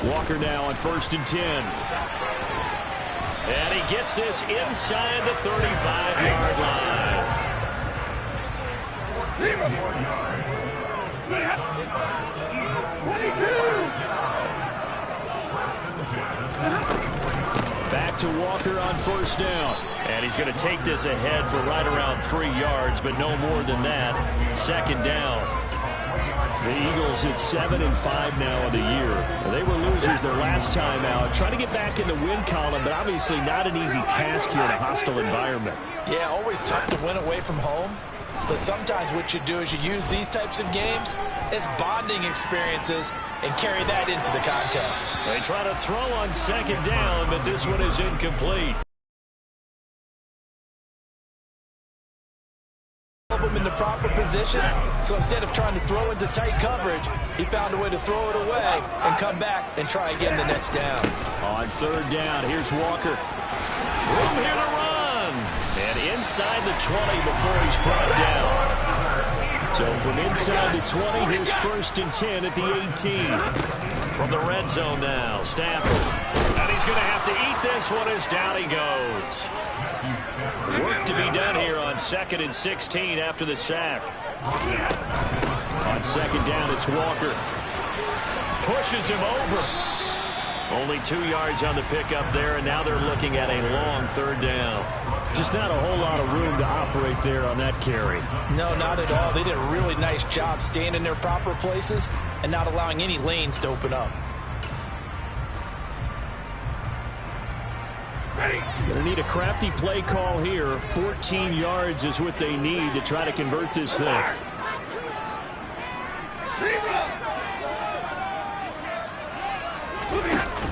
Walker now on 1st and 10. And he gets this inside the 35-yard line. Back to Walker on 1st down. And he's going to take this ahead for right around 3 yards, but no more than that. 2nd down. The Eagles at 7-5 now of the year. They were losers their last time out. Trying to get back in the win column, but obviously not an easy task here in a hostile environment. Yeah, always tough to win away from home. But sometimes what you do is you use these types of games as bonding experiences and carry that into the contest. They try to throw on 2nd down, but this one is incomplete. Him in the proper position, so instead of trying to throw into tight coverage, he found a way to throw it away and come back and try again the next down. On 3rd down, here's Walker. Room here to run. And inside the 20 before he's brought down. So from inside the 20, here's 1st and 10 at the 18. From the red zone now, Stafford. And he's going to have to eat this one as down he goes. Work to be done here on 2nd and 16 after the sack. On 2nd down, it's Walker. Pushes him over. Only 2 yards on the pickup there, and now they're looking at a long 3rd down. Just not a whole lot of room to operate there on that carry. No, not at all. They did a really nice job staying in their proper places and not allowing any lanes to open up. Going to need a crafty play call here. 14 yards is what they need to try to convert this thing.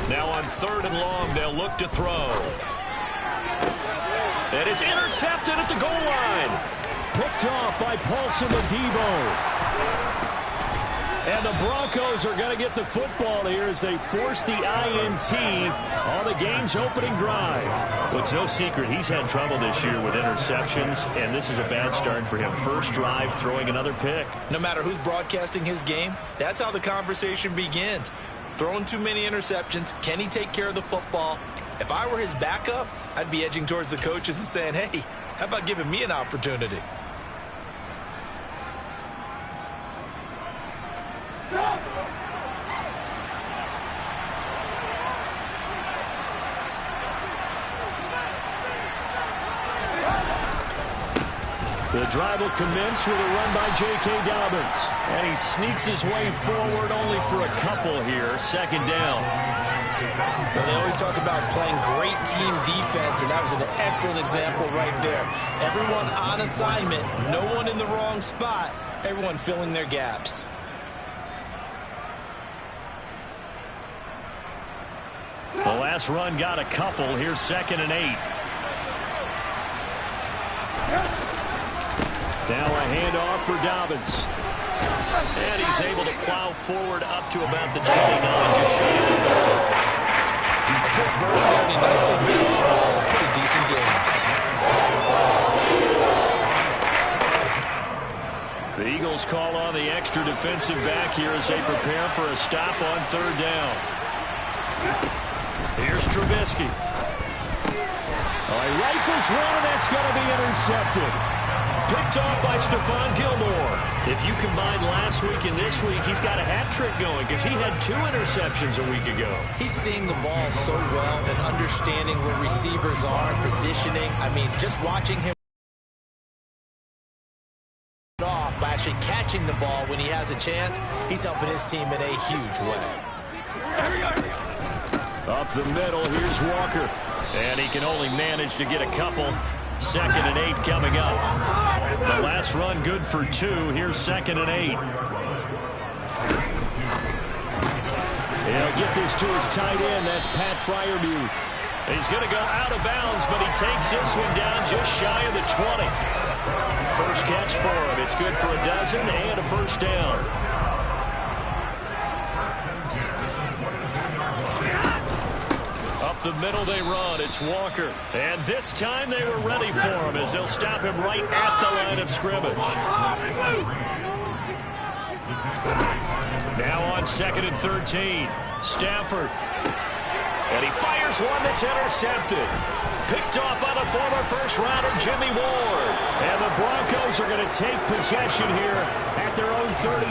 Now on 3rd and long, they'll look to throw. And it's intercepted at the goal line. Picked off by Paulson Adebo. And the Broncos are going to get the football here as they force the INT on the game's opening drive. Well, it's no secret he's had trouble this year with interceptions, and this is a bad start for him. First drive, throwing another pick. No matter who's broadcasting his game, that's how the conversation begins. Throwing too many interceptions, can he take care of the football? If I were his backup, I'd be edging towards the coaches and saying, hey, how about giving me an opportunity? The drive will commence with a run by J.K. Dobbins. And he sneaks his way forward only for a couple here. 2nd down. Well, they always talk about playing great team defense, and that was an excellent example right there. Everyone on assignment, no one in the wrong spot, everyone filling their gaps. The last run got a couple. Here's 2nd and 8. Now a handoff for Dobbins. And he's able to plow forward up to about the 29, just shy of the 30. Quick burst there, and he nicely bit off. Pretty decent game. The Eagles call on the extra defensive back here as they prepare for a stop on 3rd down. Here's Trubisky. He rifles one, and that's going to be intercepted. Picked off by Stephon Gilmore. If you combine last week and this week, he's got a hat trick going because he had 2 interceptions a week ago. He's seeing the ball so well and understanding where receivers are, positioning. I mean, just watching him off by actually catching the ball when he has a chance, he's helping his team in a huge way. Up the middle, here's Walker. And he can only manage to get a couple. 2nd and 8 coming up. The last run good for 2. Here's 2nd and 8. He'll get this to his tight end. That's Pat Freiermuth. He's going to go out of bounds, but he takes this one down just shy of the 20. First catch for him. It's good for a dozen and a 1st down. The middle they run. It's Walker. And this time they were ready for him as they'll stop him right at the line of scrimmage. Now on 2nd and 13. Stafford. And he fires one that's intercepted. Picked off by the former first-rounder Jimmy Ward. And the Broncos are going to take possession here at their own 33.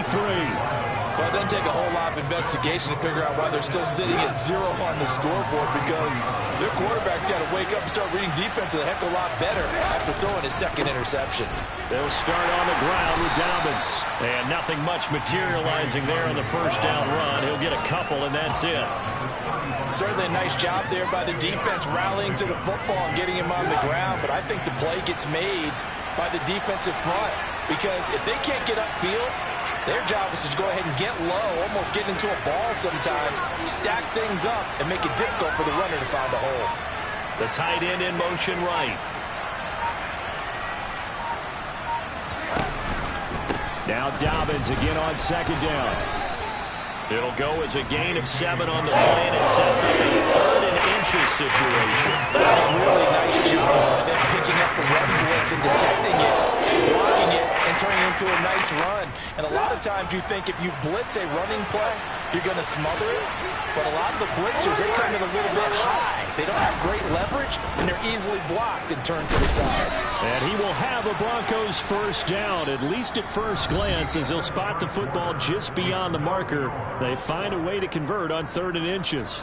Well, it doesn't take a whole lot of investigation to figure out why they're still sitting at 0 on the scoreboard, because their quarterback's got to wake up and start reading defense a heck of a lot better after throwing his second interception. They'll start on the ground with Dobbins. And nothing much materializing there on the first down run. He'll get a couple, and that's it. Certainly a nice job there by the defense rallying to the football and getting him on the ground, but I think the play gets made by the defensive front, because if they can't get upfield, their job is to go ahead and get low, almost get into a ball sometimes, stack things up, and make it difficult for the runner to find a hole. The tight end in motion right. Now Dobbins again on second down. It'll go as a gain of 7 on the play, and it sets up a 3rd and inches situation. That's a really nice job of them picking up the run blitz and detecting it and blocking it and turning it into a nice run. And a lot of times you think if you blitz a running play, you're going to smother it. But a lot of the blitzers, they come in a little bit high. They don't have great leverage, and they're easily blocked and turned to the side. And he will have a Broncos first down, at least at first glance, as he'll spot the football just beyond the marker. They find a way to convert on 3rd and inches.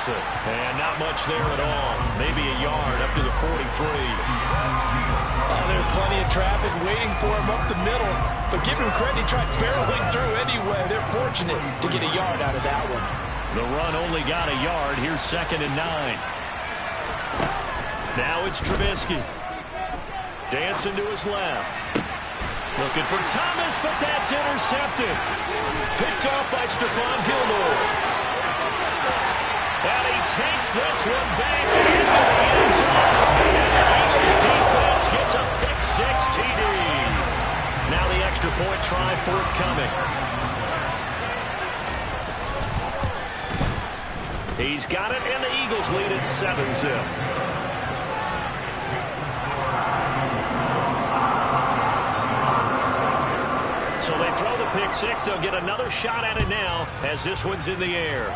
And not much there at all. Maybe a yard up to the 43. There's plenty of traffic waiting for him up the middle. But give him credit, he tried barreling through anyway. They're fortunate to get a yard out of that one. The run only got a yard. Here's 2nd and 9. Now it's Trubisky. Dancing to his left. Looking for Thomas, but that's intercepted. Picked off by Stephon Gilmore. And he takes this one back into the end zone. And the Eagles defense gets a pick-6 TD. Now the extra point try forthcoming. He's got it, and the Eagles lead at 7-zip. So they throw the pick-6. They'll get another shot at it now as this one's in the air.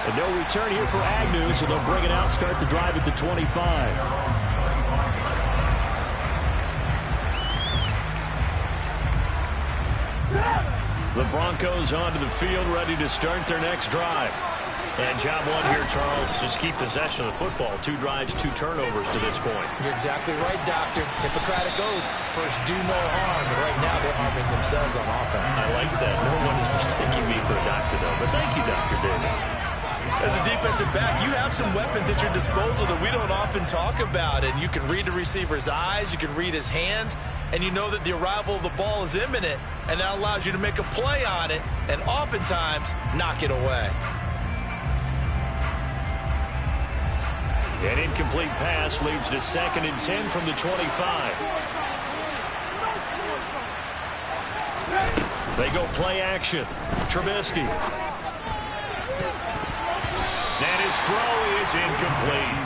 And no return here for Agnew, so they'll bring it out, start the drive at the 25. The Broncos onto the field, ready to start their next drive. And job one here, Charles, just keep possession of the football. 2 drives, 2 turnovers to this point. You're exactly right, Doctor. Hippocratic oath. First, do no harm. But right now, they're harming themselves on offense. I like that. No one is mistaking me for a doctor, though. But thank you, Dr. Davis. As a defensive back, you have some weapons at your disposal that we don't often talk about. And you can read the receiver's eyes, you can read his hands, and you know that the arrival of the ball is imminent. And that allows you to make a play on it and oftentimes knock it away. An incomplete pass leads to 2nd and 10 from the 25. They go play action. Trubisky. And his throw is incomplete.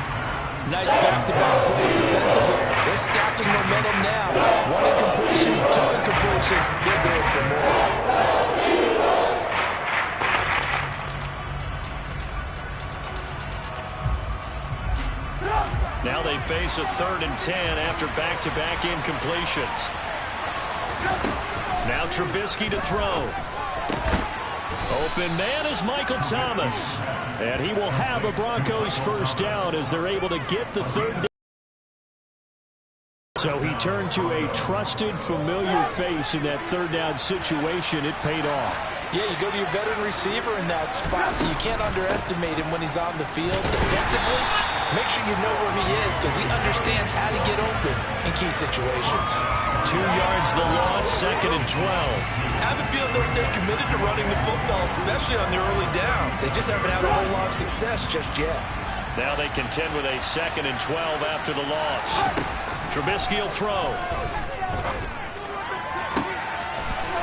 Nice back-to-back plays defensively. They're stacking momentum now. 1 incompletion, 2 incompletion. They're going for more. Now they face a 3rd and 10 after back-to-back incompletions. Now Trubisky to throw. Open man is Michael Thomas. And he will have a Broncos first down as they're able to get the 3rd down. So he turned to a trusted, familiar face in that 3rd down situation. It paid off. Yeah, you go to your veteran receiver in that spot, so you can't underestimate him when he's on the field. Defensively, Make sure you know where he is because he understands how to get open in key situations. 2 yards the loss, 2nd and 12. I have a feeling they'll stay committed to running the football, especially on their early downs. They just haven't had a whole lot of success just yet. Now they contend with a 2nd and 12 after the loss. Trubisky will throw.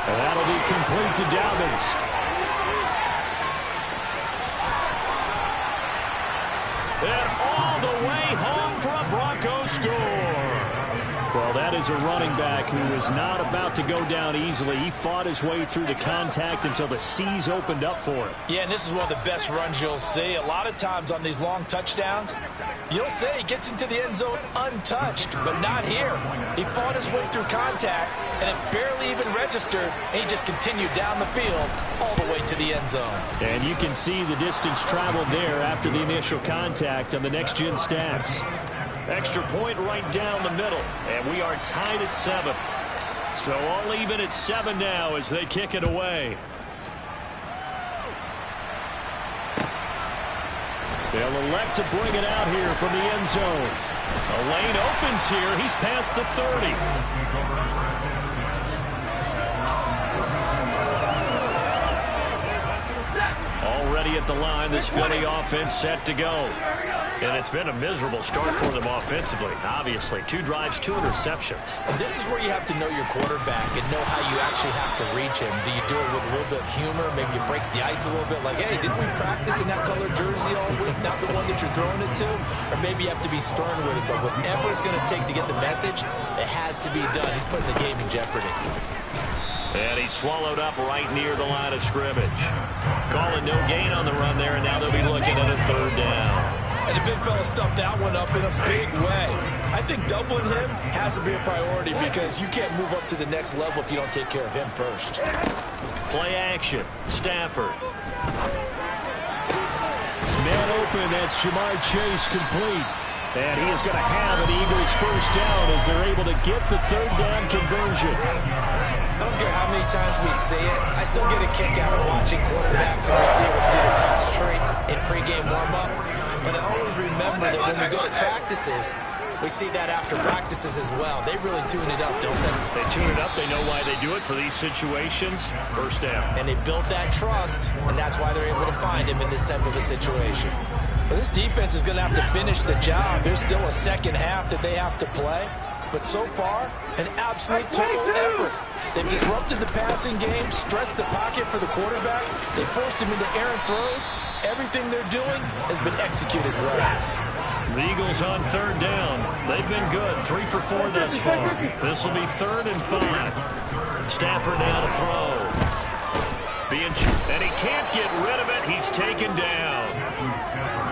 And that'll be complete to Dobbins. And all the way home for a Broncos score. Well, that is a running back who is not about to go down easily. He fought his way through the contact until the seas opened up for him. Yeah, and this is one of the best runs you'll see. A lot of times on these long touchdowns, you'll say he gets into the end zone untouched, but not here. He fought his way through contact, and it barely even registered, and he just continued down the field all the way to the end zone. And you can see the distance traveled there after the initial contact on the next-gen stats. Extra point right down the middle, and we are tied at 7. So all even at 7 now as they kick it away. They'll elect to bring it out here from the end zone. A lane opens here. He's past the 30. Already at the line, this Philly offense set to go. And it's been a miserable start for them offensively. Obviously, 2 drives, 2 interceptions. And this is where you have to know your quarterback and know how you actually have to reach him. Do you do it with a little bit of humor? Maybe you break the ice a little bit like, hey, didn't we practice in that color jersey all week, not the one that you're throwing it to? Or maybe you have to be stern with it, but whatever it's going to take to get the message, it has to be done. He's putting the game in jeopardy. And he's swallowed up right near the line of scrimmage. Calling no gain on the run there, and now they'll be looking at a 3rd down. And the big fella stuffed that one up in a big way. I think doubling him has to be a priority because you can't move up to the next level if you don't take care of him first. Play action. Stafford. Man open. That's Jamar Chase complete. And he is going to have an Eagles 1st down as they're able to get the 3rd down conversion. I don't care how many times we see it. I still get a kick out of watching quarterbacks and receivers do the cross tree in pregame warm-up. But I always remember that when we go to practices, we see that after practices as well. They really tune it up, don't they? They tune it up. They know why they do it for these situations. 1st down. And they built that trust, and that's why they're able to find him in this type of a situation. But this defense is going to have to finish the job. There's still a second half that they have to play. But so far, an absolute total effort. They've disrupted the passing game, stressed the pocket for the quarterback. They forced him into errant throws. Everything they're doing has been executed well. The Eagles on 3rd down. They've been good. 3 for 4 thus far. This will be 3rd and 5. Stafford now to throw. And he can't get rid of it. He's taken down.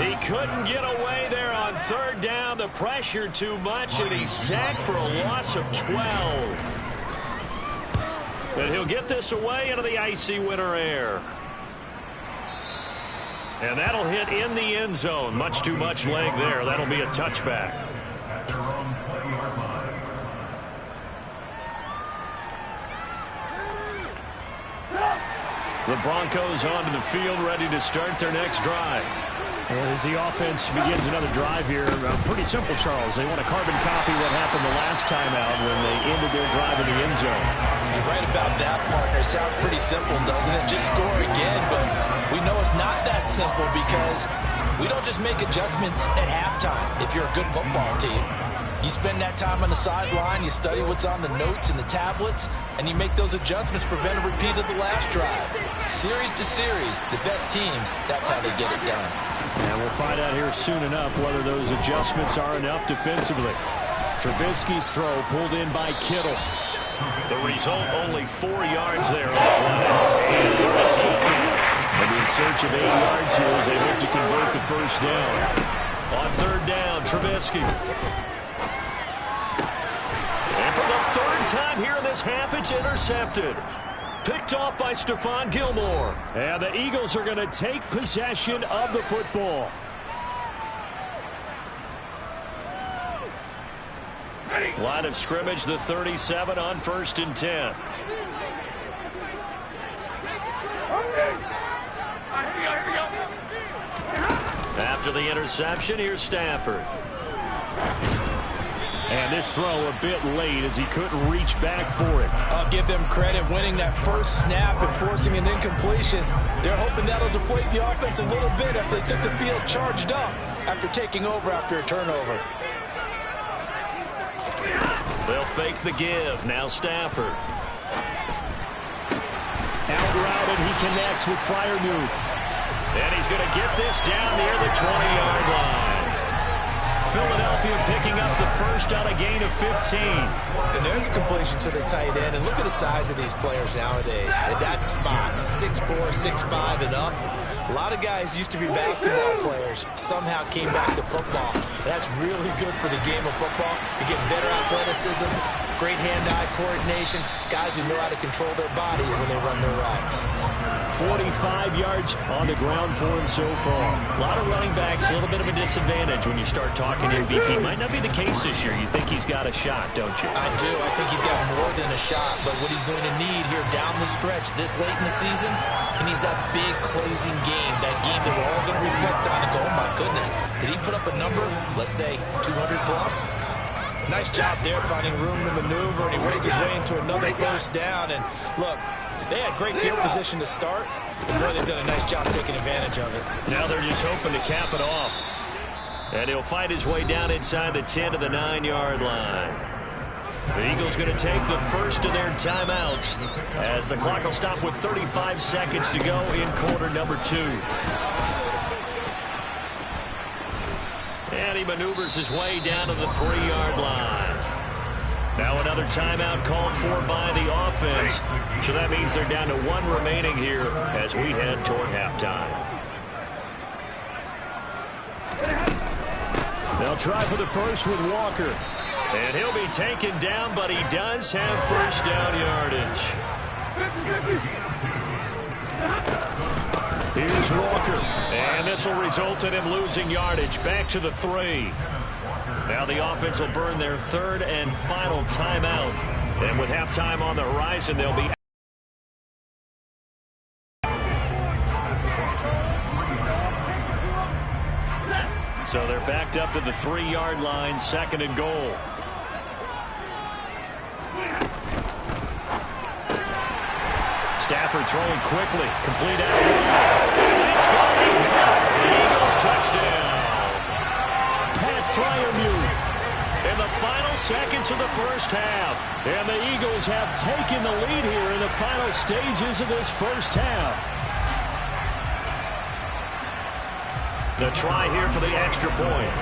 He couldn't get away there on 3rd down. The pressure too much, and he's sacked for a loss of 12. But he'll get this away into the icy winter air. And that'll hit in the end zone. Much too much leg there. That'll be a touchback. The Broncos onto the field, ready to start their next drive. And as the offense begins another drive here, pretty simple, Charles. They want to carbon copy what happened the last time out when they ended their drive in the end zone. You're right about that, partner. Sounds pretty simple, doesn't it? Just score again, but we know it's not that simple because we don't just make adjustments at halftime if you're a good football team. You spend that time on the sideline, you study what's on the notes and the tablets, and you make those adjustments, prevent a repeat of the last drive. Series to series, the best teams, that's how they get it done. And we'll find out here soon enough whether those adjustments are enough defensively. Trubisky's throw pulled in by Kittle. The result, only 4 yards there on the play. And 3rd and 8 now. They'll be in search of 8 yards here as they look to convert the 1st down. On 3rd down, Trubisky. And for the 3rd time here in this half, it's intercepted. Picked off by Stephon Gilmore. And the Eagles are going to take possession of the football. Line of scrimmage, the 37 on 1st and 10. After the interception, here's Stafford. And this throw a bit late as he couldn't reach back for it. I'll give them credit winning that first snap and forcing an incompletion. They're hoping that'll deflate the offense a little bit after they took the field charged up after taking over after a turnover. They'll fake the give. Now Stafford. Out route, and he connects with Freiermuth. And he's going to get this down near the 20-yard line. Philadelphia picking up the first on a gain of 15. And there's a completion to the tight end. And look at the size of these players nowadays. At that spot, 6'4", 6'5", and up. A lot of guys used to be basketball players, somehow came back to football. That's really good for the game of football. You get better athleticism, great hand-eye coordination, guys who know how to control their bodies when they run their routes. 45 yards on the ground for him so far. A lot of running backs, a little bit of a disadvantage when you start talking MVP. Might not be the case this year. You think he's got a shot, don't you? I do. I think he's got more than a shot. But what he's going to need here down the stretch this late in the season, he needs that big closing game, that game that we're all going to reflect on and go, oh, my goodness, did he put up a number, let's say, 200-plus? Nice job there finding room to maneuver, and he worked his way into another first down. And, look, they had great field position to start, and boy, they've done a nice job taking advantage of it. Now they're just hoping to cap it off. And he'll fight his way down inside the 10 to the 9-yard line. The Eagles going to take the first of their timeouts as the clock will stop with 35 seconds to go in quarter number 2. And he maneuvers his way down to the 3-yard line. Now another timeout called for by the offense. So that means they're down to 1 remaining here as we head toward halftime. They'll try for the first with Walker. And he'll be taken down, but he does have first down yardage. Here's Walker. And this will result in him losing yardage. Back to the 3. Now the offense will burn their 3rd and final timeout. And with halftime on the horizon, they'll be so they're backed up to the 3-yard line, 2nd and goal. Stafford throwing quickly, complete out. It's gone. The Eagles touchdown. Pat Freiermuth in the final seconds of the first half. And the Eagles have taken the lead here in the final stages of this first half. The try here for the extra point.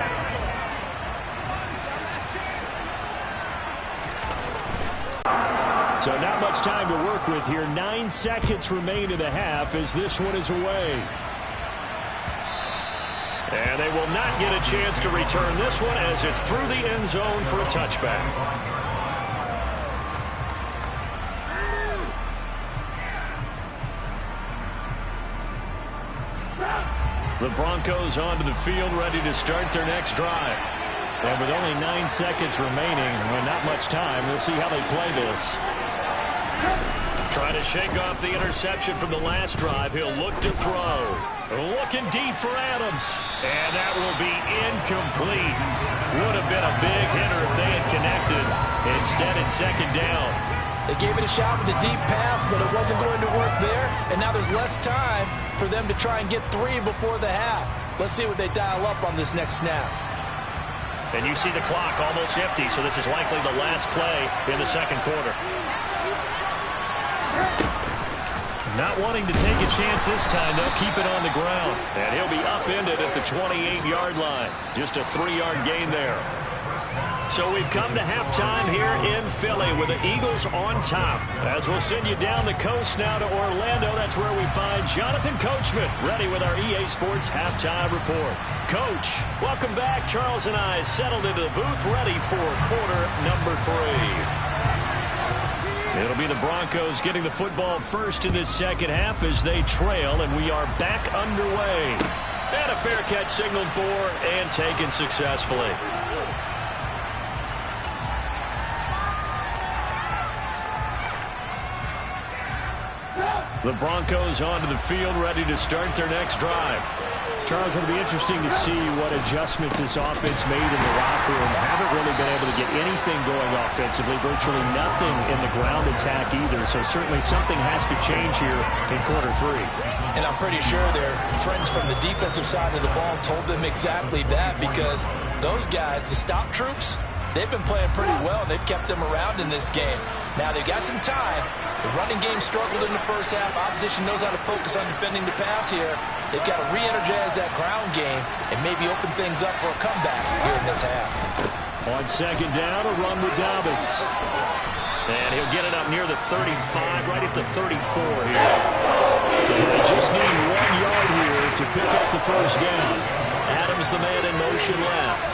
So not much time to work with here. 9 seconds remain in the half as this one is away. And they will not get a chance to return this one as it's through the end zone for a touchback. The Broncos onto the field, ready to start their next drive. And with only 9 seconds remaining and not much time, we'll see how they play this. Trying to shake off the interception from the last drive. He'll look to throw. Looking deep for Adams. And that will be incomplete. Would have been a big hitter if they had connected. Instead, it's 2nd down. They gave it a shot with a deep pass, but it wasn't going to work there. And now there's less time for them to try and get 3 before the half. Let's see what they dial up on this next snap. And you see the clock almost empty, so this is likely the last play in the 2nd quarter. Not wanting to take a chance this time, they'll keep it on the ground. And he'll be upended at the 28-yard line. Just a 3-yard gain there. So we've come to halftime here in Philly with the Eagles on top. As we'll send you down the coast now to Orlando, that's where we find Jonathan Coachman, ready with our EA Sports Halftime Report. Coach, welcome back. Charles and I settled into the booth, ready for quarter number 3. It'll be the Broncos getting the football first in this second half as they trail, and we are back underway. And a fair catch signaled for and taken successfully. The Broncos onto the field, ready to start their next drive. Charles, it'll be interesting to see what adjustments this offense made in the locker room. Haven't really been able to get anything going offensively, virtually nothing in the ground attack either. So certainly something has to change here in quarter 3. And I'm pretty sure their friends from the defensive side of the ball told them exactly that, because those guys, the stop troops, they've been playing pretty well, and they've kept them around in this game. Now, they've got some time. The running game struggled in the first half. Opposition knows how to focus on defending the pass here. They've got to re-energize that ground game and maybe open things up for a comeback here in this half. On second down, a run with Dobbins. And he'll get it up near the 35, right at the 34 here. So they just need 1 yard here to pick up the first down. Adams, the man in motion left.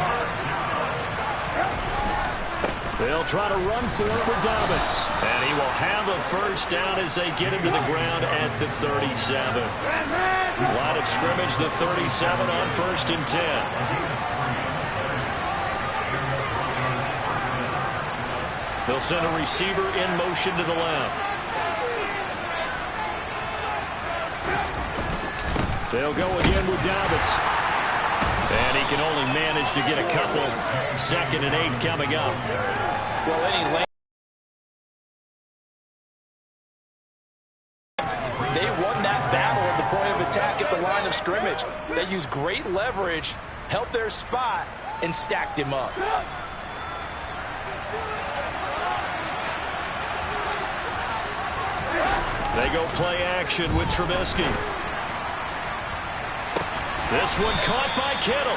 They'll try to run for it with Dobbins. And he will have a first down as they get him to the ground at the 37. Line of scrimmage, the 37 on 1st and 10. They'll send a receiver in motion to the left. They'll go again with Dobbins. And he can only manage to get a couple. 2nd and 8 coming up. Well, any lane. They won that battle at the point of attack at the line of scrimmage. They used great leverage, helped their spot, and stacked him up. They go play action with Trubisky. This one caught by Kittle.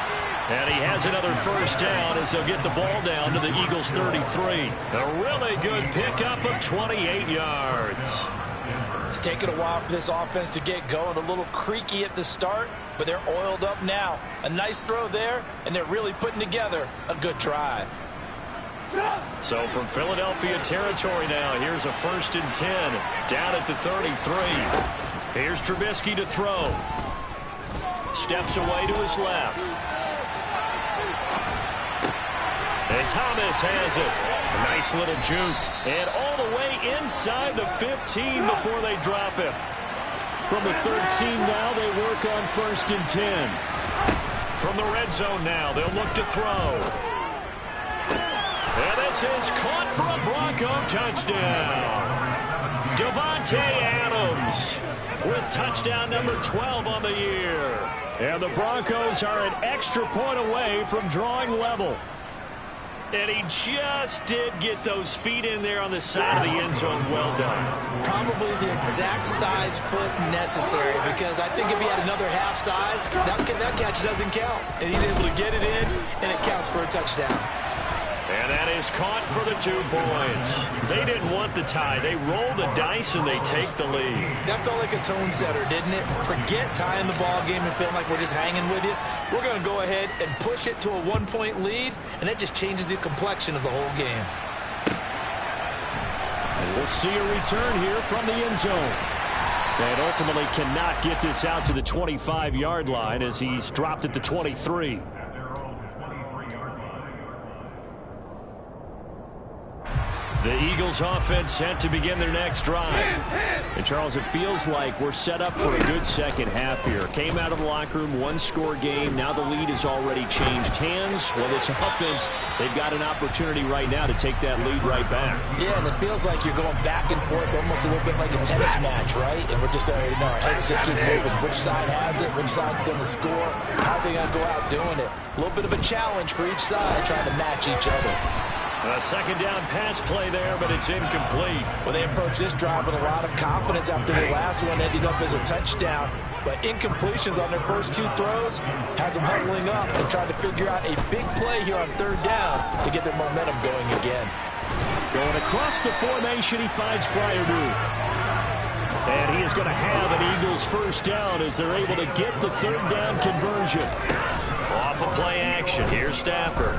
And he has another first down as they'll get the ball down to the Eagles' 33. A really good pickup of 28 yards. It's taken a while for this offense to get going. A little creaky at the start, but they're oiled up now. A nice throw there, and they're really putting together a good drive. So from Philadelphia territory now, here's a 1st and 10 down at the 33. Here's Trubisky to throw. Steps away to his left. And Thomas has it. A nice little juke. And all the way inside the 15 before they drop him. From the 13 now, they work on 1st and 10. From the red zone now, they'll look to throw. And this is caught for a Bronco touchdown. Davante Adams with touchdown number 12 on the year. And the Broncos are an extra point away from drawing level. And he just did get those feet in there on the side of the end zone. Well done. Probably the exact size foot necessary, because I think if he had another half size, that catch doesn't count. And he's able to get it in, and it counts for a touchdown. And that is caught for the 2 points. They didn't want the tie. They roll the dice and they take the lead. That felt like a tone setter, didn't it? Forget tying the ball game and feeling like we're just hanging with you. We're going to go ahead and push it to a 1-point lead, and that just changes the complexion of the whole game. And we'll see a return here from the end zone. And ultimately cannot get this out to the 25-yard line as he's dropped at the 23. The Eagles offense set to begin their next drive. And Charles, it feels like we're set up for a good second half here. Came out of the locker room, 1-score game. Now the lead has already changed hands. Well, this offense, they've got an opportunity right now to take that lead right back. Yeah, and it feels like you're going back and forth, almost a little bit like a tennis match, right? And we're just already know our heads just keep moving. Which side has it? Which side's going to score? How are they going to go out doing it? A little bit of a challenge for each side, trying to match each other. A second down pass play there, but it's incomplete. Well, they approached this drive with a lot of confidence after the last one ended up as a touchdown. But incompletions on their first 2 throws has them huddling up and trying to figure out a big play here on 3rd down to get their momentum going again. Going across the formation, he finds Freiermuth. And he is going to have an Eagles first down as they're able to get the 3rd down conversion. Off of play action, here's Stafford.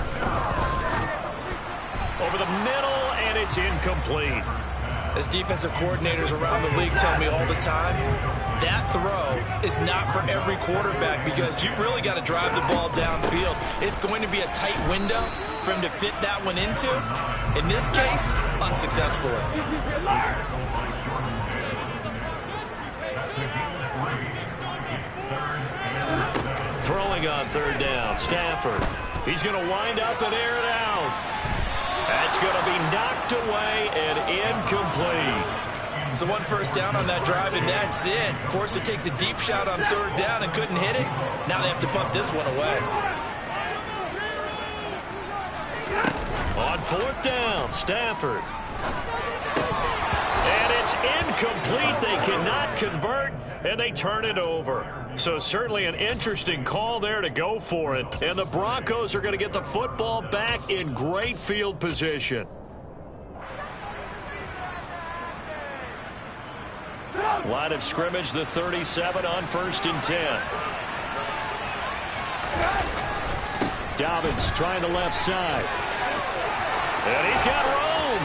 Over the middle, and it's incomplete. As defensive coordinators around the league tell me all the time, that throw is not for every quarterback, because you've really got to drive the ball downfield. It's going to be a tight window for him to fit that one into. In this case, unsuccessfully. throwing on third down. Stafford. He's going to wind up and air it out. That's going to be knocked away and incomplete. So 1 first down on that drive, and that's it. Forced to take the deep shot on third down and couldn't hit it. Now they have to punt this one away. On fourth down, Stafford. And it's incomplete. They cannot convert, and they turn it over. So certainly an interesting call there to go for it. And the Broncos are going to get the football back in great field position. Line of scrimmage, the 37 on 1st and 10. Dobbins trying the left side. And he's got room.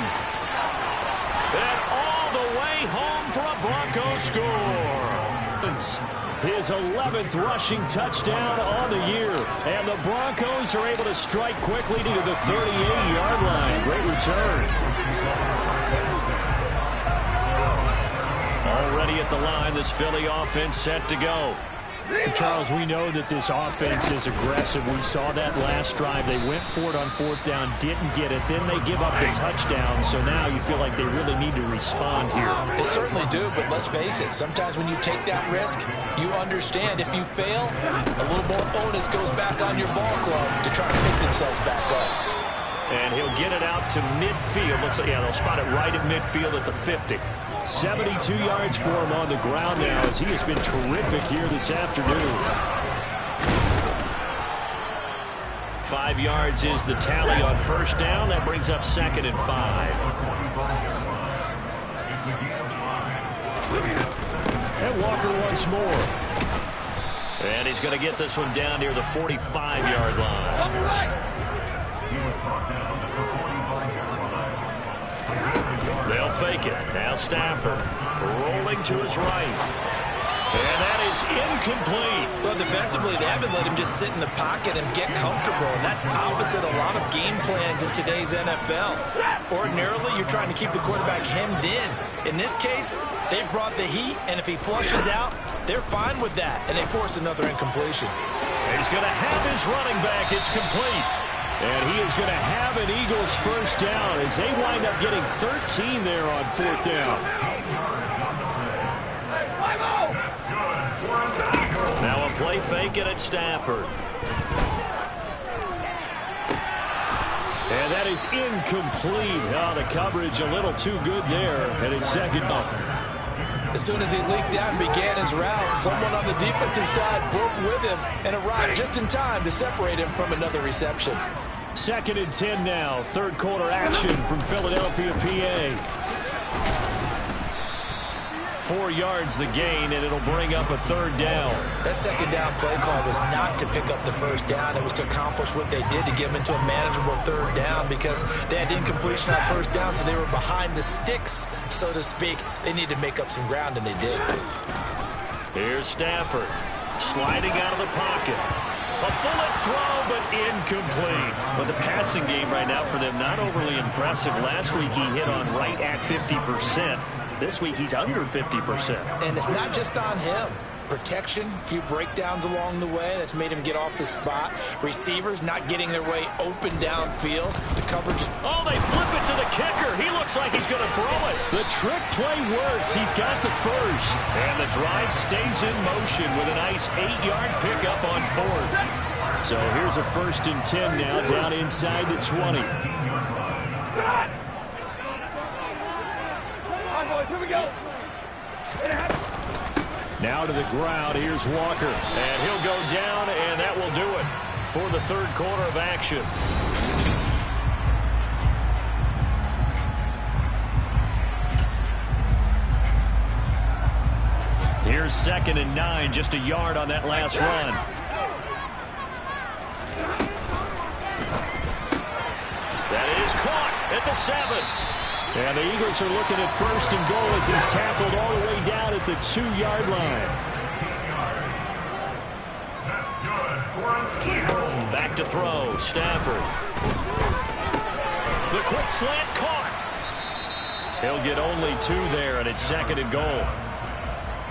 And all the way home for a Broncos score. His 11th rushing touchdown on the year. And the Broncos are able to strike quickly to the 38-yard line. Great return. Already at the line, this Philly offense set to go. Charles, we know that this offense is aggressive. We saw that last drive. They went for it on fourth down, didn't get it. Then they give up the touchdown. So now you feel like they really need to respond here. They certainly do, but let's face it. Sometimes when you take that risk, you understand if you fail, a little more onus goes back on your ball club to try to pick themselves back up. And he'll get it out to midfield. Let's say, yeah, they'll spot it right at midfield at the 50. 72 yards for him on the ground now as he has been terrific here this afternoon. 5 yards is the tally on first down. That brings up 2nd and 5. And Walker once more. And he's going to get this one down near the 45-yard line. They'll fake it. Now Stafford rolling to his right. And that is incomplete. Well, defensively, they haven't let him just sit in the pocket and get comfortable. And that's opposite a lot of game plans in today's NFL. Ordinarily, you're trying to keep the quarterback hemmed in. In this case, they brought the heat, and if he flushes out, they're fine with that. And they force another incompletion. He's going to have his running back. It's complete. And he is going to have an Eagles first down as they wind up getting 13 there on fourth down. Now a play fake it at Stafford. And that is incomplete. Oh, the coverage a little too good there. And it's 2nd down. As soon as he leaked out and began his route, someone on the defensive side broke with him and arrived just in time to separate him from another reception. 2nd and 10 now. 3rd quarter action from Philadelphia, PA. 4 yards the gain, and it'll bring up a 3rd down. That 2nd down play call was not to pick up the first down. It was to accomplish what they did to get them into a manageable 3rd down because they had incompletion on first down, so they were behind the sticks, so to speak. They needed to make up some ground, and they did. Here's Stafford sliding out of the pocket. A bullet throw, but incomplete. But the passing game right now for them, not overly impressive. Last week he hit on right at 50%. This week he's under 50%. And it's not just on him. Protection, a few breakdowns along the way. That's made him get off the spot. Receivers not getting their way open downfield. The coverage. Oh, they flip it to the kicker. He looks like he's going to throw it. The trick play works. He's got the first. And the drive stays in motion with a nice 8-yard pickup on 4th. So here's a 1st and 10 now down inside the 20. Here we go. Now to the ground. Here's Walker. And he'll go down, and that will do it for the 3rd quarter of action. Here's 2nd and 9, just a yard on that last run. That is caught at the 7. And the Eagles are looking at 1st and goal as he's tackled all the way down at the 2-yard line. Back to throw, Stafford. The quick slant caught. He'll get only 2 there, and it's 2nd and goal.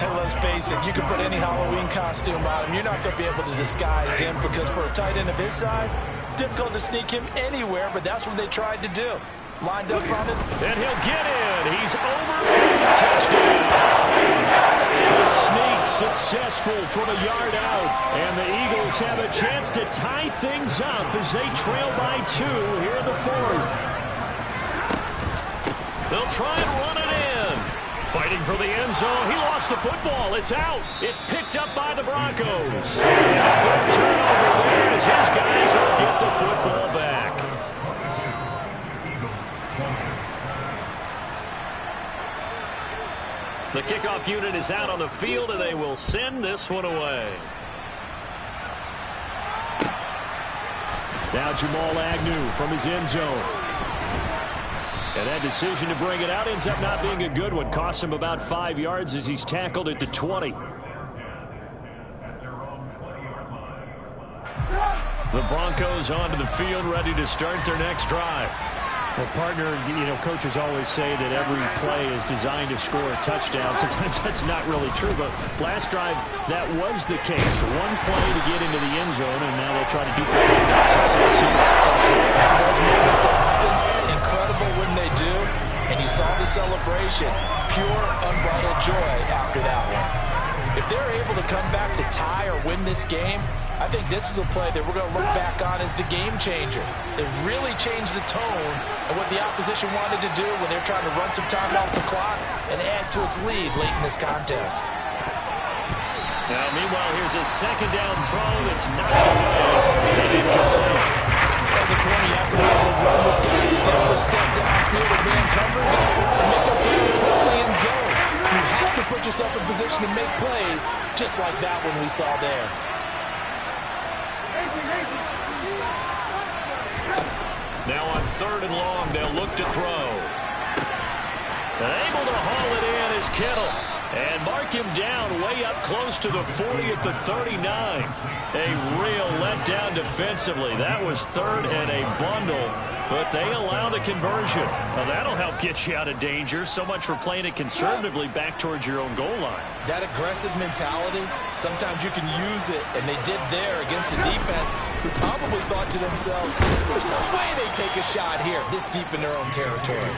And let's face it, you can put any Halloween costume on him. You're not going to be able to disguise him because for a tight end of his size, difficult to sneak him anywhere, but that's what they tried to do. Lined up on it. And he'll get in. He's over for the touchdown. The sneak successful from a yard out. And the Eagles have a chance to tie things up as they trail by 2 here in the 4th. They'll try and run it in. Fighting for the end zone. He lost the football. It's out. It's picked up by the Broncos. And a good turnover there as his guys will get the football back. The kickoff unit is out on the field, and they will send this one away. Now Jamal Agnew from his end zone. And that decision to bring it out ends up not being a good one. Costs him about 5 yards as he's tackled at the 20. The Broncos onto the field, ready to start their next drive. Well, partner, coaches always say that every play is designed to score a touchdown. Sometimes that's not really true, but last drive, that was the case. One play to get into the end zone, and now they'll try to duplicate that success here. Those moments that happen, incredible when they do, and you saw the celebration. Pure, unbridled joy after that one. If they're able to come back to tie or win this game, I think this is a play that we're going to look back on as the game changer. It really changed the tone of what the opposition wanted to do when they're trying to run some time off the clock and add to its lead late in this contest. Now, meanwhile, here's a second down throw that's knocked away and incomplete. As a corner, you have to be able to run with guys step for step downfield with man coverage and make up ground quickly in zone. You have to put yourself in position to make plays just like that one we saw there. Now on 3rd and long, they'll look to throw. Able to haul it in is Kittle. And mark him down way up close to the 40 at the 39. A real letdown defensively. That was 3rd and a bundle, but they allow the conversion. Well, that'll help get you out of danger. So much for playing it conservatively back towards your own goal line. That aggressive mentality, sometimes you can use it, and they did there against a defense who probably thought to themselves, there's no way they take a shot here this deep in their own territory.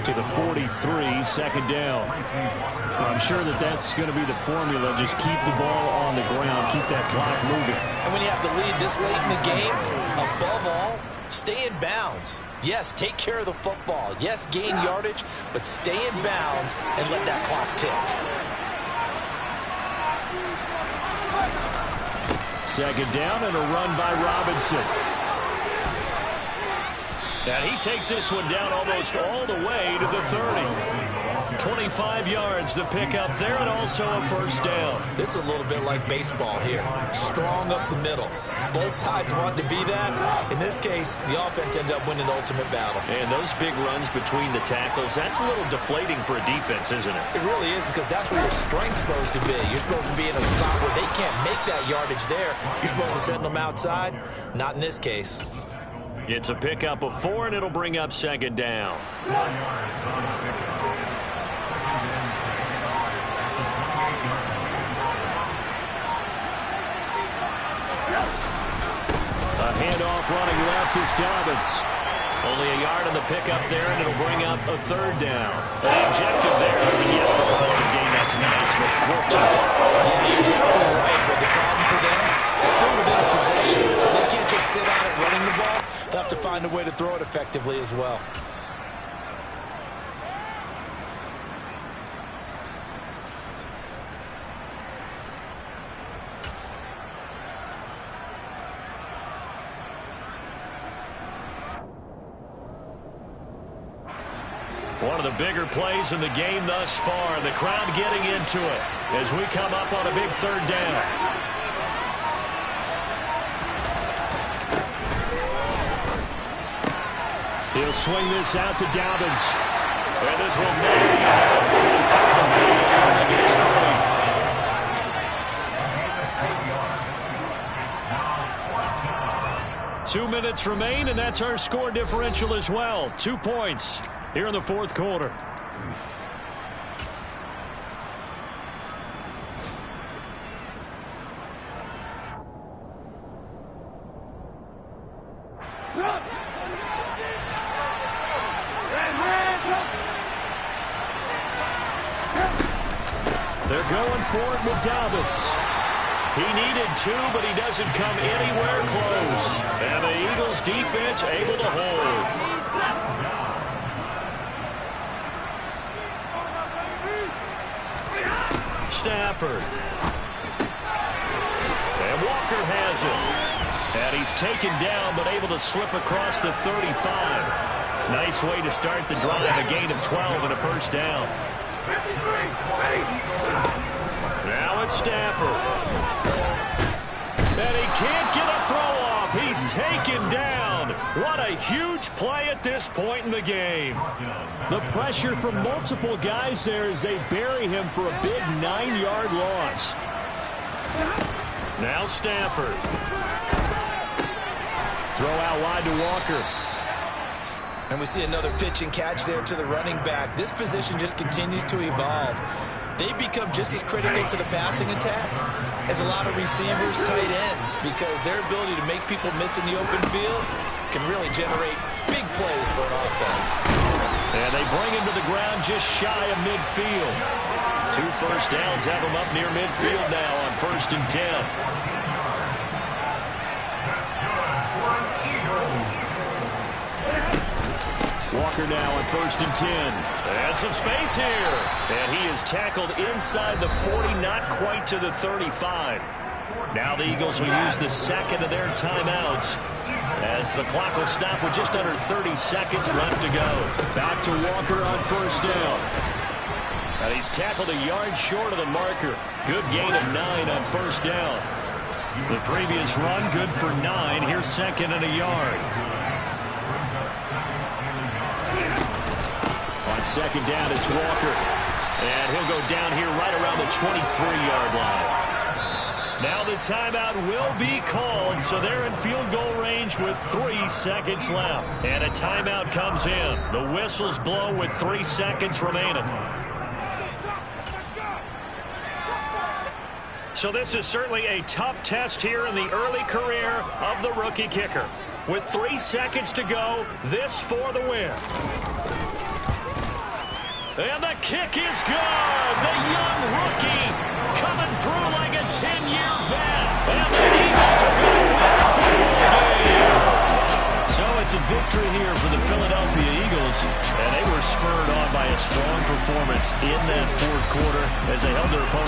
To the 43, 2nd down. I'm sure that that's going to be the formula. Just keep the ball on the ground, keep that clock moving. And when you have the lead this late in the game, above all, stay in bounds. Yes, take care of the football. Yes, gain yardage, but stay in bounds and let that clock tick. 2nd down and a run by Robinson. And he takes this one down almost all the way to the 30. 25 yards the pickup there, and also a 1st down. This is a little bit like baseball here. Strong up the middle. Both sides want to be that. In this case, the offense ended up winning the ultimate battle. And those big runs between the tackles, that's a little deflating for a defense, isn't it? It really is, because that's where your strength's supposed to be. You're supposed to be in a spot where they can't make that yardage there. You're supposed to send them outside. Not in this case. It's a pickup of 4, and it'll bring up 2nd down. A handoff running left is Dobbins. Only a yard on the pickup there, and it'll bring up a 3rd down. The objective there, I mean, yes, the positive gain, that's nice, but work too hard. Yeah, you're exactly right, but the problem for them is still within a possession, so they can't just sit on it running the ball. They'll have to find a way to throw it effectively as well. One of the bigger plays in the game thus far. The crowd getting into it as we come up on a big 3rd down. He'll swing this out to Dobbins. And this will make it 2 minutes remain, and that's our score differential as well. 2 points here in the 4th quarter. They're going for it with Dobbins. He needed 2, but he doesn't come anywhere close. And the Eagles defense able to hold. Stafford. And Walker has it. And he's taken down, but able to slip across the 35. Nice way to start the drive, a gain of 12 and a first down. Now it's Stafford. And he can't get a throw off. He's taken down. What a huge play at this point in the game. The pressure from multiple guys there as they bury him for a big 9-yard loss. Now Stafford. Throw out wide to Walker. And we see another pitch and catch there to the running back. This position just continues to evolve. They become just as critical to the passing attack as a lot of receivers, tight ends, because their ability to make people miss in the open field can really generate big plays for an offense. And they bring him to the ground just shy of midfield. 2 first downs have him up near midfield now on 1st and 10. Walker now on 1st and 10. And some space here. And he is tackled inside the 40, not quite to the 35. Now the Eagles will use the second of their timeouts as the clock will stop with just under 30 seconds left to go. Back to Walker on 1st down. And he's tackled a yard short of the marker. Good gain of 9 on 1st down. The previous run good for 9. Here's 2nd and a yard. On 2nd down, it's Walker. And he'll go down here right around the 23-yard line. Now the timeout will be called, so they're in field goal range with 3 seconds left. And a timeout comes in. The whistles blow with 3 seconds remaining. So this is certainly a tough test here in the early career of the rookie kicker. With 3 seconds to go, this for the win. And the kick is good. The young rookie coming through like a 10-year vet. And the Eagles are going to win the football game. So it's a victory here for the Philadelphia Eagles. And they were spurred on by a strong performance in that 4th quarter as they held their opponent.